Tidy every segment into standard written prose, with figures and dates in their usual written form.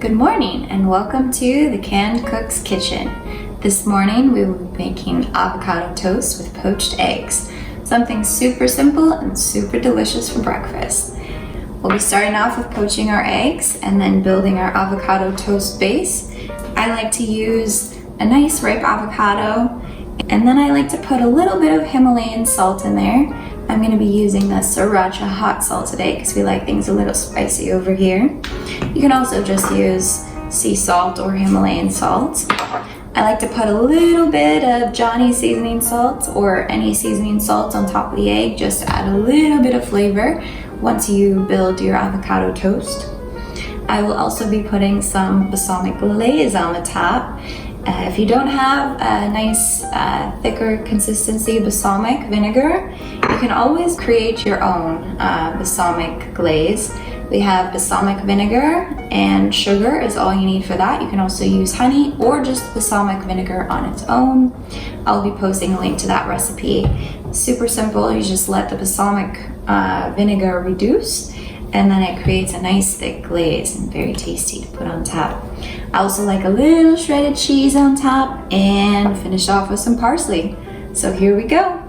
Good morning and welcome to the Canned Cook's Kitchen. This morning we will be making avocado toast with poached eggs. Something super simple and super delicious for breakfast. We'll be starting off with poaching our eggs and then building our avocado toast base. I like to use a nice ripe avocado and then I like to put a little bit of Himalayan salt in there. I'm going to be using the sriracha hot salt today because we like things a little spicy over here. You can also just use sea salt or Himalayan salt. I like to put a little bit of Johnny seasoning salt or any seasoning salt on top of the egg just to add a little bit of flavor once you build your avocado toast. I will also be putting some balsamic glaze on the top. If you don't have a nice thicker consistency balsamic vinegar, you can always create your own balsamic glaze. We have balsamic vinegar and sugar is all you need for that. You can also use honey or just balsamic vinegar on its own. I'll be posting a link to that recipe. Super simple, you just let the balsamic vinegar reduce and then it creates a nice thick glaze and very tasty to put on top. I also like a little shredded cheese on top and finish off with some parsley. So here we go.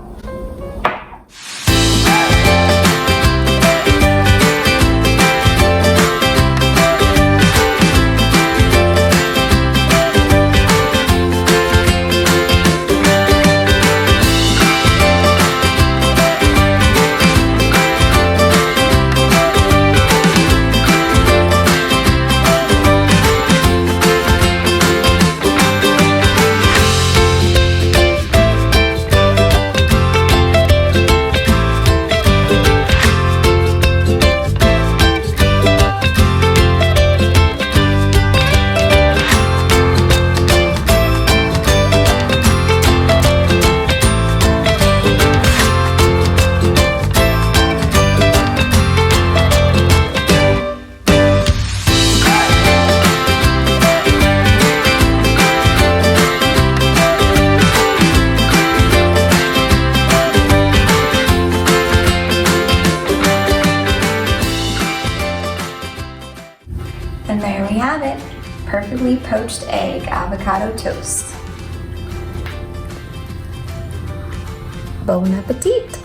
And there we have it, perfectly poached egg avocado toast. Bon appetit!